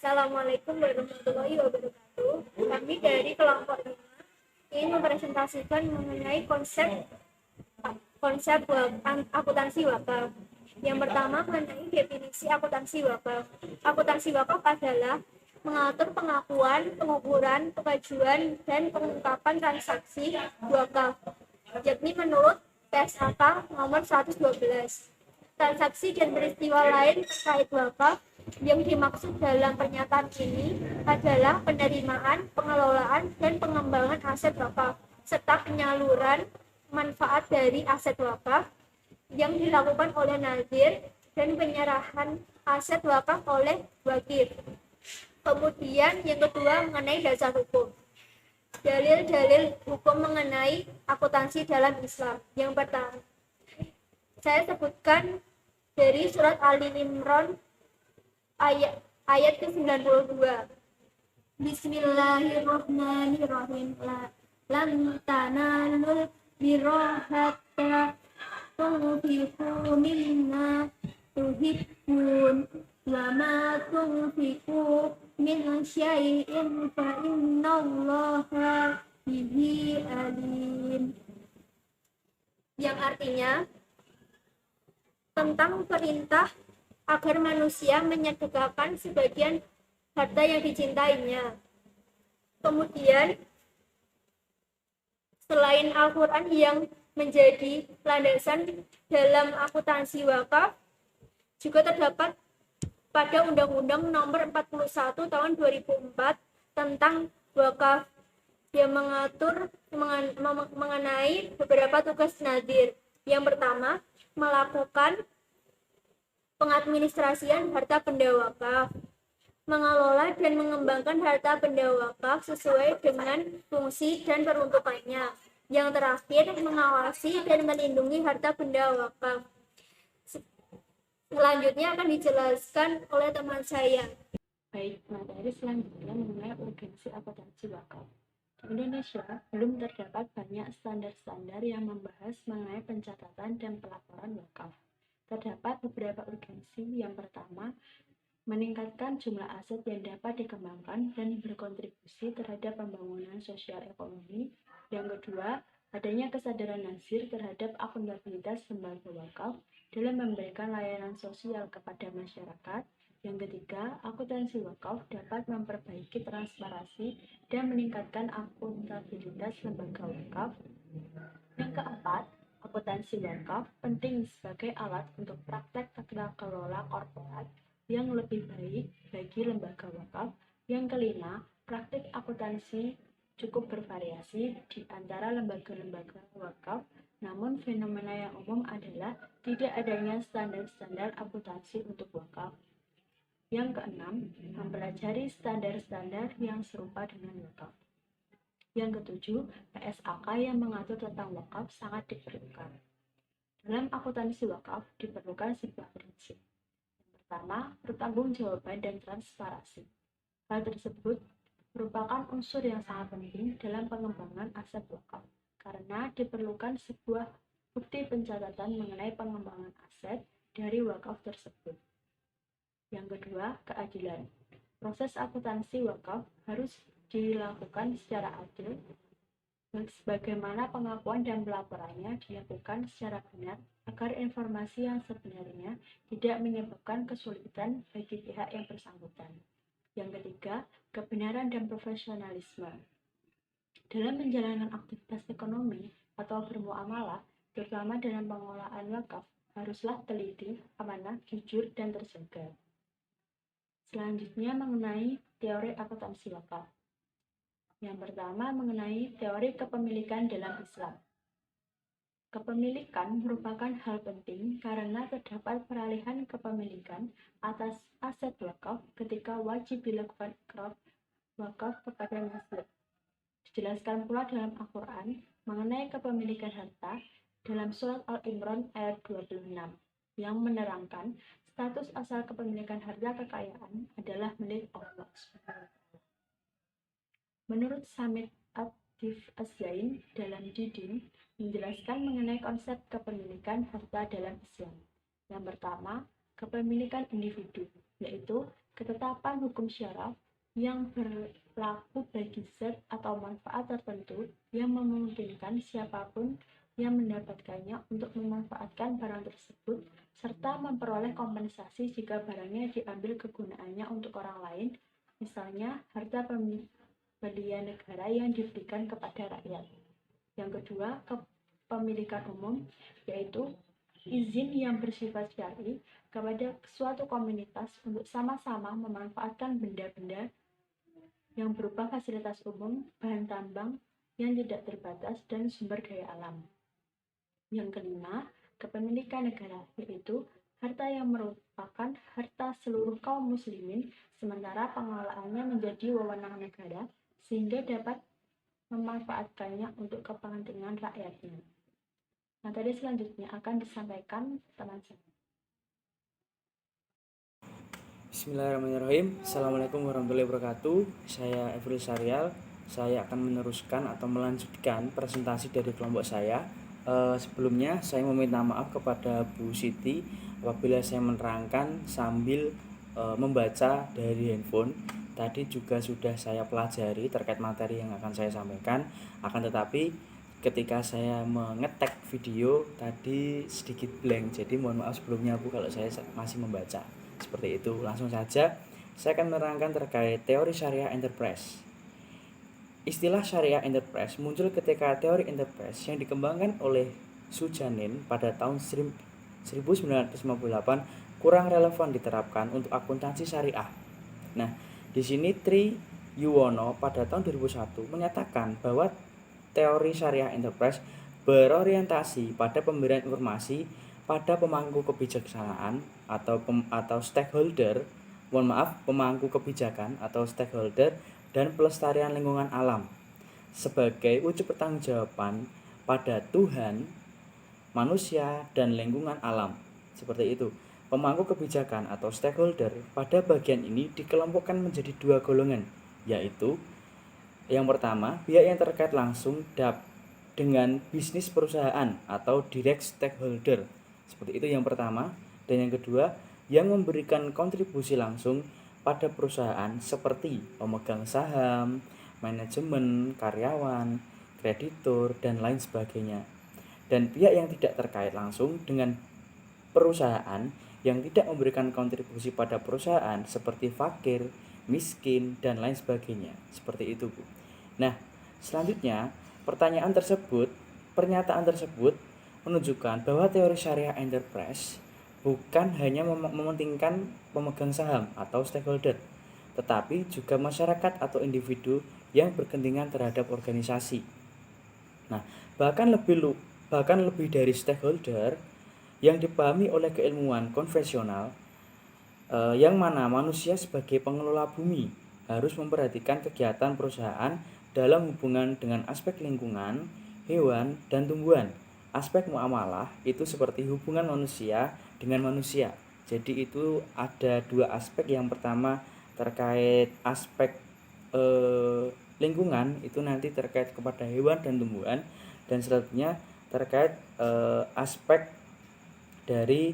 Assalamualaikum warahmatullahi wabarakatuh. Kami dari kelompok 5 ingin mempresentasikan mengenai konsep akuntansi wakaf. Yang pertama mengenai definisi akuntansi wakaf. Akuntansi wakaf adalah mengatur pengakuan, pengukuran, pengajuan, dan pengungkapan transaksi wakaf, yakni menurut PSAK nomor 112. Transaksi dan peristiwa lain terkait wakaf yang dimaksud dalam pernyataan ini adalah penerimaan, pengelolaan, dan pengembangan aset wakaf, serta penyaluran manfaat dari aset wakaf yang dilakukan oleh nazir dan penyerahan aset wakaf oleh wakif. Kemudian yang kedua mengenai dasar hukum. Dalil-dalil hukum mengenai akuntansi dalam Islam. Yang pertama, saya sebutkan dari surat Ali Imran ayat ke-92. Bismillahirrahmanirrahim. Lan tanalul birra hatta tunfiqu mimma tuhibbun wa ma tunfiqu min syai'in fa innallaha bihi alim. Yang artinya tentang perintah agar manusia menyedekahkan sebagian harta yang dicintainya. Kemudian selain Al-Quran yang menjadi landasan dalam akuntansi wakaf, juga terdapat pada Undang-Undang Nomor 41 Tahun 2004 tentang wakaf yang mengatur mengenai beberapa tugas nazir. Yang pertama, melakukan pengadministrasian harta benda wakaf, mengelola dan mengembangkan harta benda wakaf sesuai dengan fungsi dan peruntukannya. Yang terakhir, mengawasi dan melindungi harta benda wakaf. Selanjutnya akan dijelaskan oleh teman saya. Baik, materi selanjutnya mengenai urgensi akuntansi wakaf. Di Indonesia, belum terdapat banyak standar-standar yang membahas mengenai pencatatan dan pelaporan wakaf. Terdapat beberapa urgensi. Yang pertama, meningkatkan jumlah aset yang dapat dikembangkan dan berkontribusi terhadap pembangunan sosial ekonomi. Yang kedua, adanya kesadaran nazir terhadap akuntabilitas lembaga wakaf dalam memberikan layanan sosial kepada masyarakat. Yang ketiga, akuntansi wakaf dapat memperbaiki transparansi dan meningkatkan akuntabilitas lembaga wakaf. Yang keempat, akuntansi wakaf penting sebagai alat untuk praktek tata kelola korporat yang lebih baik bagi lembaga wakaf. Yang kelima, praktik akuntansi cukup bervariasi di antara lembaga-lembaga wakaf, namun fenomena yang umum adalah tidak adanya standar-standar akuntansi untuk wakaf. Yang keenam, mempelajari standar-standar yang serupa dengan wakaf. Yang ketujuh, PSAK yang mengatur tentang wakaf sangat diperlukan. Dalam akuntansi wakaf diperlukan sebuah prinsip. Yang pertama, pertanggungjawaban dan transparansi. Hal tersebut merupakan unsur yang sangat penting dalam pengembangan aset wakaf, karena diperlukan sebuah bukti pencatatan mengenai pengembangan aset dari wakaf tersebut. Yang kedua, keadilan. Proses akuntansi wakaf harus dilakukan secara adil, sebagaimana pengakuan dan pelaporannya dilakukan secara benar agar informasi yang sebenarnya tidak menyebabkan kesulitan bagi pihak yang bersangkutan. Yang ketiga, kebenaran dan profesionalisme. Dalam menjalankan aktivitas ekonomi atau bermuamalah, terutama dalam pengelolaan wakaf, haruslah teliti, amanah, jujur, dan terjaga. Selanjutnya mengenai teori akuntansi wakaf. Yang pertama mengenai teori kepemilikan dalam Islam. Kepemilikan merupakan hal penting karena terdapat peralihan kepemilikan atas aset wakaf ketika wajib dilakukan iqrar wakaf kepada nazir. Dijelaskan pula dalam Al-Quran mengenai kepemilikan harta dalam surat Al-Imran ayat 26 yang menerangkan status asal kepemilikan harta kekayaan adalah milik Allah SWT. Menurut Samit Atif Az-Zain dalam Didin menjelaskan mengenai konsep kepemilikan harta dalam Islam. Yang pertama, kepemilikan individu, yaitu ketetapan hukum syara yang berlaku bagi zat atau manfaat tertentu yang memungkinkan siapapun yang mendapatkannya untuk memanfaatkan barang tersebut serta memperoleh kompensasi jika barangnya diambil kegunaannya untuk orang lain, misalnya harta pembelian negara yang diberikan kepada rakyat. Yang kedua, kepemilikan umum, yaitu izin yang bersifat syar'i kepada suatu komunitas untuk sama-sama memanfaatkan benda-benda yang berupa fasilitas umum, bahan tambang yang tidak terbatas, dan sumber daya alam. Yang kelima, kepemilikan negara, yaitu harta yang merupakan harta seluruh kaum muslimin, sementara pengelolaannya menjadi wewenang negara, sehingga dapat memanfaatkannya untuk kepentingan rakyatnya. Materi selanjutnya akan disampaikan teman saya. Bismillahirrahmanirrahim. Assalamualaikum warahmatullahi wabarakatuh. Saya Efril Syarial. Saya akan meneruskan atau melanjutkan presentasi dari kelompok saya. Sebelumnya saya meminta maaf kepada Bu Siti apabila saya menerangkan sambil membaca dari handphone. Tadi juga sudah saya pelajari terkait materi yang akan saya sampaikan. Akan tetapi ketika saya mengetek video tadi sedikit blank. Jadi mohon maaf sebelumnya Bu kalau saya masih membaca. Seperti itu. Langsung saja saya akan menerangkan terkait teori syariah enterprise. Istilah syariah enterprise muncul ketika teori enterprise yang dikembangkan oleh Sujanin pada tahun 1958 kurang relevan diterapkan untuk akuntansi syariah. Nah, di sini Tri Yuwono pada tahun 2001 menyatakan bahwa teori syariah enterprise berorientasi pada pemberian informasi pada pemangku kebijaksanaan atau stakeholder, pemangku kebijakan atau stakeholder dan pelestarian lingkungan alam sebagai wujud pertanggungjawaban pada Tuhan, manusia, dan lingkungan alam. Seperti itu. Pemangku kebijakan atau stakeholder pada bagian ini dikelompokkan menjadi dua golongan, yaitu yang pertama, pihak yang terkait langsung dengan bisnis perusahaan atau direct stakeholder. Seperti itu yang pertama. Dan yang kedua, yang memberikan kontribusi langsung pada perusahaan seperti pemegang saham, manajemen, karyawan, kreditur, dan lain sebagainya. Dan pihak yang tidak terkait langsung dengan perusahaan yang tidak memberikan kontribusi pada perusahaan seperti fakir, miskin, dan lain sebagainya. Seperti itu, Bu. Nah, selanjutnya pernyataan tersebut menunjukkan bahwa teori syariah enterprise bukan hanya mementingkan pemegang saham atau stakeholder, tetapi juga masyarakat atau individu yang berkepentingan terhadap organisasi. Nah, bahkan lebih dari stakeholder yang dipahami oleh keilmuan konvensional, yang mana manusia sebagai pengelola bumi harus memperhatikan kegiatan perusahaan dalam hubungan dengan aspek lingkungan, hewan, dan tumbuhan. Aspek muamalah itu seperti hubungan manusia dengan manusia. Jadi itu ada dua aspek. Yang pertama terkait aspek lingkungan, itu nanti terkait kepada hewan dan tumbuhan, dan selanjutnya terkait aspek dari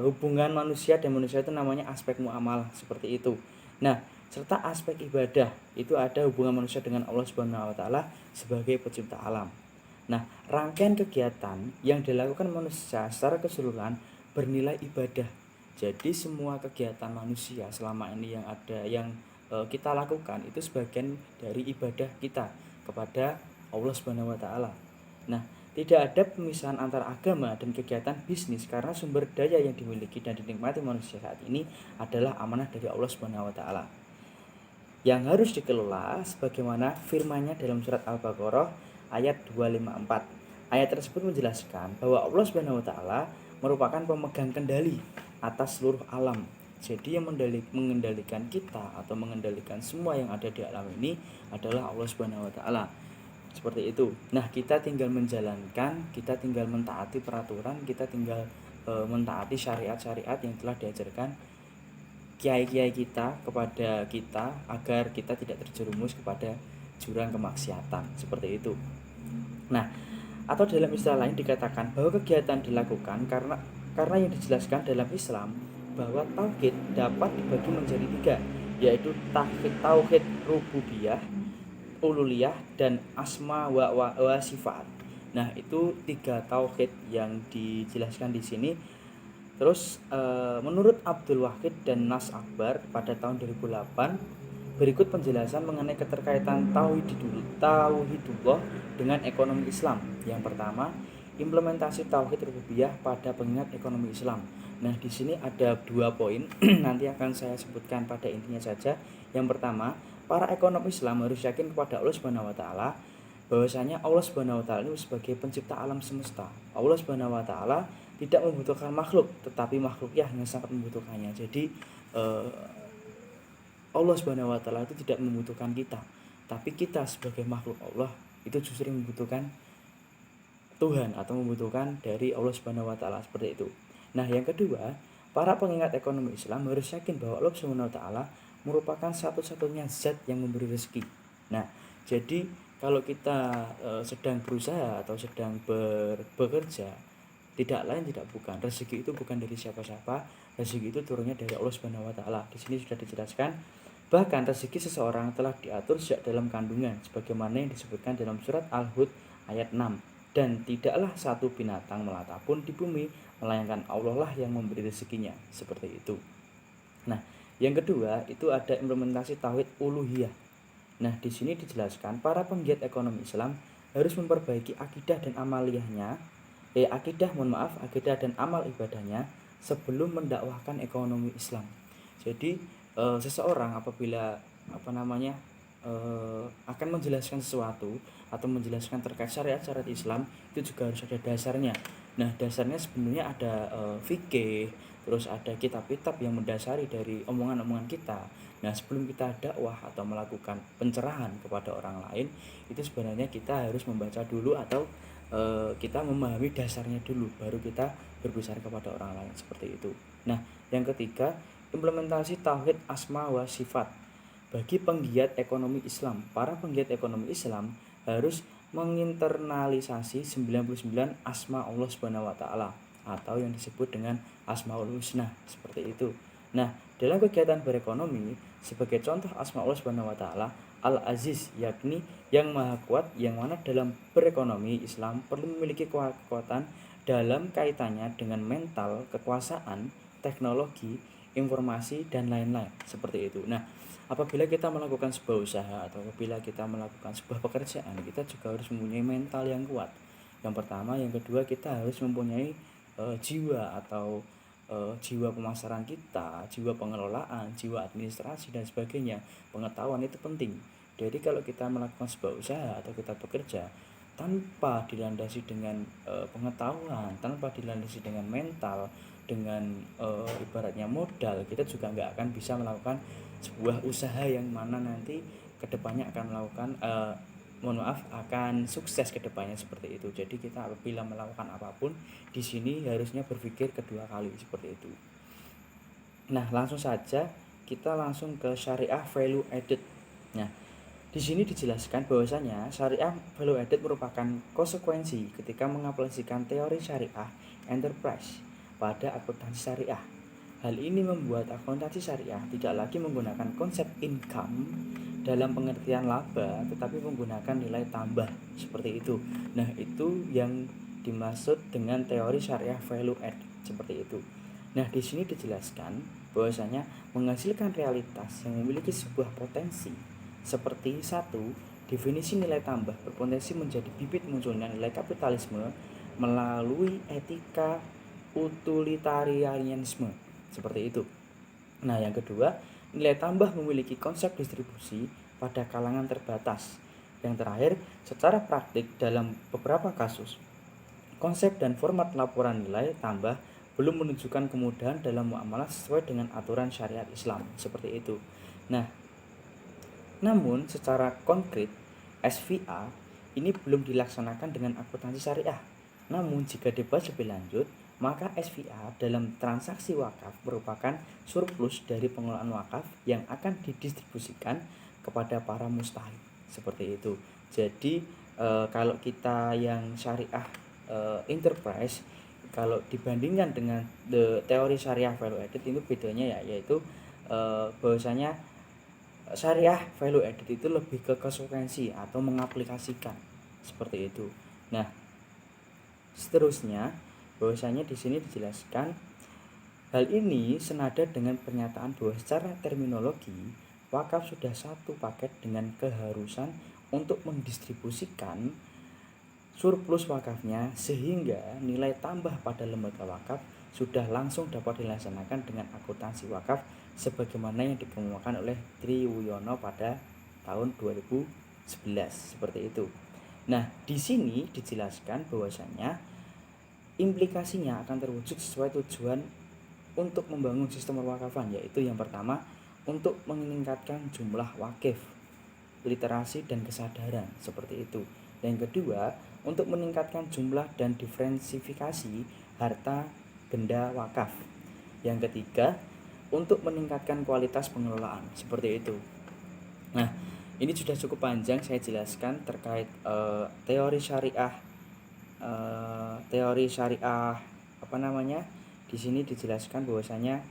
hubungan manusia dan manusia itu namanya aspek muamalah, seperti itu. Nah, serta aspek ibadah itu ada hubungan manusia dengan Allah Subhanahu wa taala sebagai pencipta alam. Nah, rangkaian kegiatan yang dilakukan manusia secara keseluruhan bernilai ibadah. Jadi semua kegiatan manusia selama ini yang kita lakukan itu sebagian dari ibadah kita kepada Allah Subhanahu wa taala. Nah, tidak ada pemisahan antara agama dan kegiatan bisnis karena sumber daya yang dimiliki dan dinikmati manusia saat ini adalah amanah dari Allah Subhanahu wa taala yang harus dikelola sebagaimana firman-Nya dalam surat Al-Baqarah ayat 254. Ayat tersebut menjelaskan bahwa Allah Subhanahu wa taala merupakan pemegang kendali atas seluruh alam. Jadi yang mengendalikan kita atau mengendalikan semua yang ada di alam ini adalah Allah Subhanahu wa taala. Seperti itu. Nah, kita tinggal menjalankan, kita tinggal mentaati peraturan, kita tinggal mentaati syariat-syariat yang telah diajarkan kiai-kiai kita kepada kita agar kita tidak terjerumus kepada jurang kemaksiatan. Seperti itu. Nah, atau dalam istilah lain dikatakan bahwa kegiatan dilakukan karena yang dijelaskan dalam Islam bahwa tauhid dapat dibagi menjadi tiga, yaitu tauhid rububiyah, uluhiyah, dan asma wa sifat. Nah, itu tiga tauhid yang dijelaskan di sini. Terus menurut Abdul Wahid dan Nas Akbar pada tahun 2008, berikut penjelasan mengenai keterkaitan tauhidullah dengan ekonomi Islam. Yang pertama, implementasi tauhid rububiyah pada pengingat ekonomi Islam. Nah, di sini ada 2 poin, nanti akan saya sebutkan pada intinya saja. Yang pertama, para ekonom Islam harus yakin kepada Allah Subhanahu wa taala bahwasanya Allah Subhanahu wa taala itu sebagai pencipta alam semesta. Allah Subhanahu wa taala tidak membutuhkan makhluk, tetapi makhluknya yang sangat membutuhkannya. Jadi Allah Subhanahu wa taala itu tidak membutuhkan kita, tapi kita sebagai makhluk Allah itu justru membutuhkan Tuhan atau membutuhkan dari Allah Subhanahu wa taala, seperti itu. Nah, yang kedua, para pengingat ekonomi Islam harus yakin bahwa Allah Subhanahu wa taala merupakan satu-satunya zat yang memberi rezeki. Nah, jadi kalau kita sedang berusaha atau sedang bekerja, tidak lain tidak bukan, rezeki itu bukan dari siapa-siapa, rezeki itu turunnya dari Allah Subhanahu wa taala. Di sini sudah dijelaskan, bahkan rezeki seseorang telah diatur sejak dalam kandungan sebagaimana yang disebutkan dalam surat Al-Hud ayat 6. Dan tidaklah satu binatang melata pun di bumi melainkan Allah lah yang memberi rezekinya, seperti itu. Nah, yang kedua itu ada implementasi tauhid uluhiyah. Nah, di sini dijelaskan para penggiat ekonomi Islam harus memperbaiki akidah dan amaliyahnya, akidah dan amal ibadahnya sebelum mendakwahkan ekonomi Islam. Jadi seseorang apabila akan menjelaskan sesuatu atau menjelaskan terkait syariat Islam, itu juga harus ada dasarnya. Nah, dasarnya sebenarnya ada fikih, terus ada kitab-kitab yang mendasari dari omongan-omongan kita. Nah, sebelum kita dakwah atau melakukan pencerahan kepada orang lain, itu sebenarnya kita harus membaca dulu atau kita memahami dasarnya dulu, baru kita berbicara kepada orang lain, seperti itu. Nah, yang ketiga, implementasi tauhid asma wa sifat. Bagi penggiat ekonomi Islam, para penggiat ekonomi Islam harus menginternalisasi 99 asma Allah Subhanahu wa taala atau yang disebut dengan Asmaul Husna, seperti itu. Nah, dalam kegiatan berekonomi, sebagai contoh asma Allah Subhanahu wa taala, Al-Aziz, yakni yang maha kuat, yang mana dalam berekonomi Islam perlu memiliki kekuatan dalam kaitannya dengan mental, kekuasaan, teknologi, informasi, dan lain-lain, seperti itu. Nah, apabila kita melakukan sebuah usaha atau apabila kita melakukan sebuah pekerjaan, kita juga harus mempunyai mental yang kuat. Yang pertama, yang kedua, kita harus mempunyai jiwa atau jiwa pemasaran kita, jiwa pengelolaan, jiwa administrasi, dan sebagainya. Pengetahuan itu penting. Jadi kalau kita melakukan sebuah usaha atau kita bekerja tanpa dilandasi dengan pengetahuan, tanpa dilandasi dengan mental, dengan ibaratnya modal, kita juga nggak akan bisa melakukan sebuah usaha yang mana nanti kedepannya akan melakukan akan sukses kedepannya, seperti itu. Jadi kita apabila melakukan apapun di sini harusnya berpikir kedua kali, seperti itu. Nah, langsung saja kita langsung ke syariah value added. Nah, di sini dijelaskan bahwasanya syariah value added merupakan konsekuensi ketika mengaplikasikan teori syariah enterprise pada akuntansi syariah. Hal ini membuat akuntansi syariah tidak lagi menggunakan konsep income dalam pengertian laba, tetapi menggunakan nilai tambah, seperti itu. Nah, itu yang dimaksud dengan teori syariah value add, seperti itu. Nah, di sini dijelaskan bahwasanya menghasilkan realitas yang memiliki sebuah potensi, seperti satu, definisi nilai tambah berpotensi menjadi bibit munculnya nilai kapitalisme melalui etika utilitarianisme, seperti itu. Nah, yang kedua, nilai tambah memiliki konsep distribusi pada kalangan terbatas. Yang terakhir, secara praktik dalam beberapa kasus, konsep dan format laporan nilai tambah belum menunjukkan kemudahan dalam muamalah sesuai dengan aturan syariat Islam, seperti itu. Nah, namun secara konkret SVA ini belum dilaksanakan dengan akuntansi syariah. Namun jika dibahas lebih lanjut, maka SVA dalam transaksi wakaf merupakan surplus dari pengelolaan wakaf yang akan didistribusikan kepada para mustahik, seperti itu. Jadi kalau kita yang syariah enterprise kalau dibandingkan dengan teori syariah value added itu bedanya yaitu bahwasanya syariah value added itu lebih ke konsekuensi atau mengaplikasikan seperti itu. Nah, seterusnya bahwasanya di sini dijelaskan hal ini senada dengan pernyataan bahwa secara terminologi wakaf sudah satu paket dengan keharusan untuk mendistribusikan surplus wakafnya sehingga nilai tambah pada lembaga wakaf sudah langsung dapat dilaksanakan dengan akuntansi wakaf sebagaimana yang dikemukakan oleh Triwuyono pada tahun 2011 seperti itu. Nah, di sini dijelaskan bahwasanya implikasinya akan terwujud sesuai tujuan untuk membangun sistem perwakafan, yaitu yang pertama untuk meningkatkan jumlah wakif, literasi dan kesadaran seperti itu. Yang kedua, untuk meningkatkan jumlah dan diferensifikasi harta benda wakaf. Yang ketiga, untuk meningkatkan kualitas pengelolaan seperti itu. Nah, ini sudah cukup panjang saya jelaskan terkait teori syariah Di sini dijelaskan bahwasanya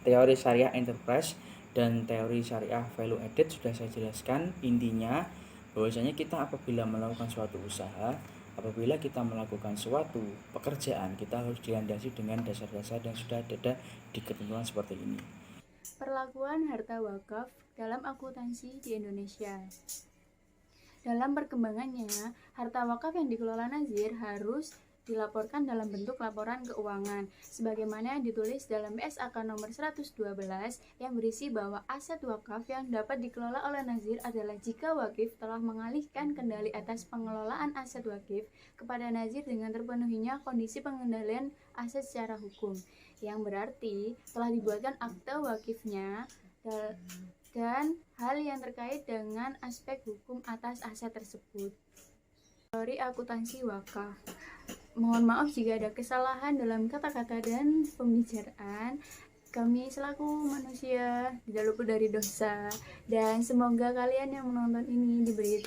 teori syariah enterprise dan teori syariah value added sudah saya jelaskan. Intinya bahwasanya kita apabila melakukan suatu usaha, apabila kita melakukan suatu pekerjaan, kita harus dilandasi dengan dasar-dasar yang sudah ada di ketentuan seperti ini. Perlakuan harta wakaf dalam akuntansi di Indonesia. Dalam perkembangannya, harta wakaf yang dikelola Nazir harus dilaporkan dalam bentuk laporan keuangan sebagaimana ditulis dalam BSAK nomor 112 yang berisi bahwa aset wakaf yang dapat dikelola oleh Nazir adalah jika wakif telah mengalihkan kendali atas pengelolaan aset wakif kepada Nazir dengan terpenuhinya kondisi pengendalian aset secara hukum, yang berarti telah dibuatkan akte wakifnya dan hal yang terkait dengan aspek hukum atas aset tersebut. Teori akuntansi wakaf. Mohon maaf jika ada kesalahan dalam kata-kata dan pembicaraan. Kami selaku manusia tidak luput dari dosa, dan semoga kalian yang menonton ini diberi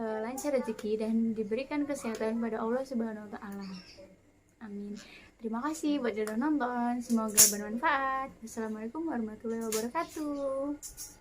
lancar rezeki dan diberikan kesehatan pada Allah Subhanahu wa taala. Amin. Terima kasih buat yang sudah nonton. Semoga bermanfaat. Wassalamualaikum warahmatullahi wabarakatuh.